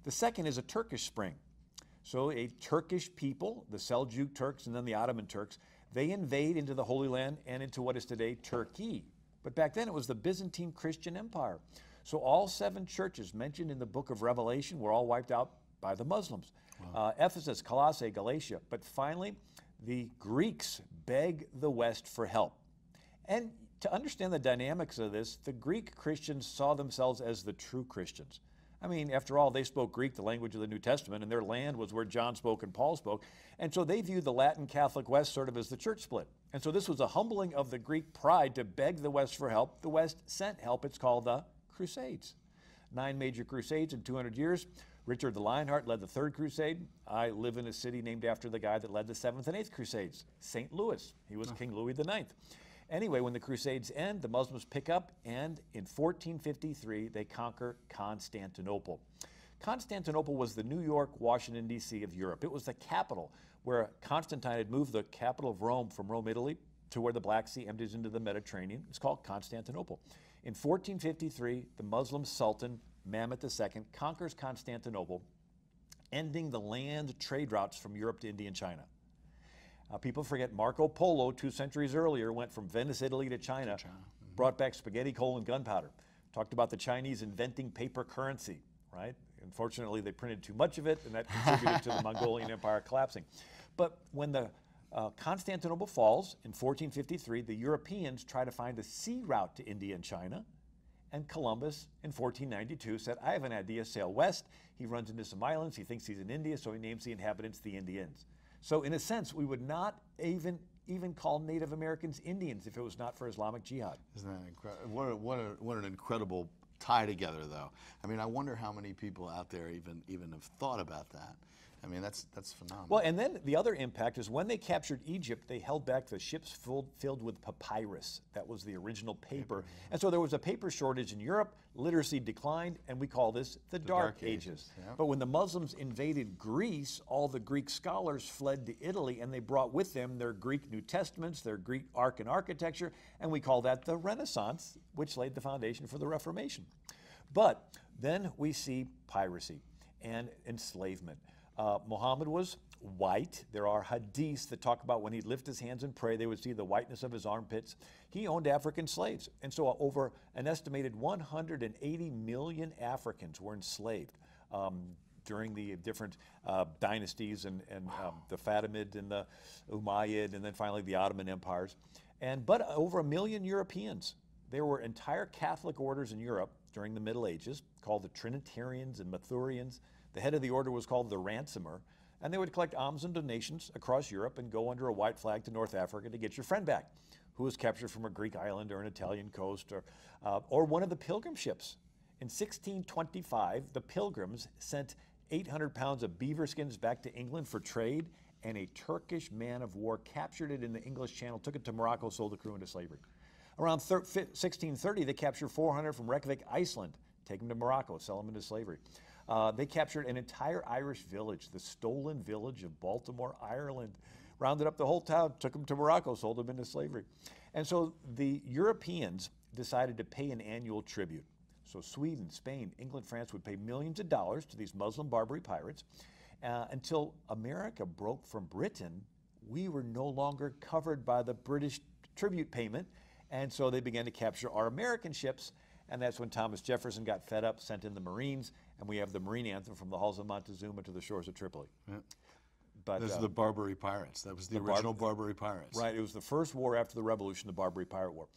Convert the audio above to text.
The second is a Turkish spring. So a Turkish people, the Seljuk Turks and then the Ottoman Turks, they invade into the Holy Land and into what is today Turkey. But back then it was the Byzantine Christian Empire. So all 7 churches mentioned in the book of Revelation were all wiped out by the Muslims. Wow. Ephesus, Colossae, Galatia. But finally, the Greeks beg the West for help. And to understand the dynamics of this, the Greek Christians saw themselves as the true Christians. I mean, after all, they spoke Greek, the language of the New Testament, and their land was where John spoke and Paul spoke. And so they viewed the Latin Catholic West sort of as the church split. And so this was a humbling of the Greek pride to beg the West for help. The West sent help. It's called the Crusades. 9 major crusades in 200 years. Richard the Lionheart led the 3rd crusade. I live in a city named after the guy that led the 7th and 8th crusades, St. Louis. He was King Louis IX. Anyway, when the Crusades end, the Muslims pick up, and in 1453, they conquer Constantinople. Constantinople was the New York, Washington, D.C. of Europe. It was the capital where Constantine had moved the capital of Rome from Rome, Italy, to where the Black Sea empties into the Mediterranean. It's called Constantinople. In 1453, the Muslim Sultan, Mehmed II, conquers Constantinople, ending the land trade routes from Europe to India and China. People forget Marco Polo, 2 centuries earlier, went from Venice, Italy to China. Brought back spaghetti, coal, and gunpowder. Talked about the Chinese inventing paper currency, right? Unfortunately, they printed too much of it, and that contributed to the Mongolian Empire collapsing. But when the Constantinople falls in 1453, the Europeans try to find a sea route to India and China, and Columbus in 1492 said, I have an idea, sail west. He runs into some islands, he thinks he's in India, so he names the inhabitants the Indians. So in a sense, we would not even call Native Americans Indians if it was not for Islamic Jihad. Isn't that incredible? What an incredible tie together, though. I mean, I wonder how many people out there even have thought about that. I mean, that's phenomenal. Well, and then the other impact is when they captured Egypt, they held back the ships filled with papyrus. That was the original paper. And so there was a paper shortage in Europe, literacy declined, and we call this the Dark Ages. Yeah. But when the Muslims invaded Greece, all the Greek scholars fled to Italy, and they brought with them their Greek New Testaments, their Greek art and architecture, and we call that the Renaissance, which laid the foundation for the Reformation. But then we see piracy and enslavement. Muhammad was white. There are hadiths that talk about when he'd lift his hands and pray, they would see the whiteness of his armpits. He owned African slaves. And so over an estimated 180 million Africans were enslaved during the different dynasties and the Fatimid and the Umayyad and then finally the Ottoman empires. But over 1 million Europeans. There were entire Catholic orders in Europe during the Middle Ages called the Trinitarians and Mathurians. The head of the order was called the ransomer, and they would collect alms and donations across Europe and go under a white flag to North Africa to get your friend back, who was captured from a Greek island or an Italian coast or one of the pilgrim ships. In 1625, the pilgrims sent 800 pounds of beaver skins back to England for trade, and a Turkish man of war captured it in the English Channel, took it to Morocco, sold the crew into slavery. Around 1630, they captured 400 from Reykjavik, Iceland, take them to Morocco, sell them into slavery. They captured an entire Irish village, the stolen village of Baltimore, Ireland, rounded up the whole town, took them to Morocco, sold them into slavery. And so the Europeans decided to pay an annual tribute. So Sweden, Spain, England, France would pay millions of dollars to these Muslim Barbary pirates. Until America broke from Britain, we were no longer covered by the British tribute payment. And so they began to capture our American ships. And that's when Thomas Jefferson got fed up, sent in the Marines, and we have the Marine anthem from the halls of Montezuma to the shores of Tripoli. Yeah. But this is the Barbary Pirates. That was the original Barbary Pirates. Right. It was the first war after the Revolution, the Barbary Pirate War.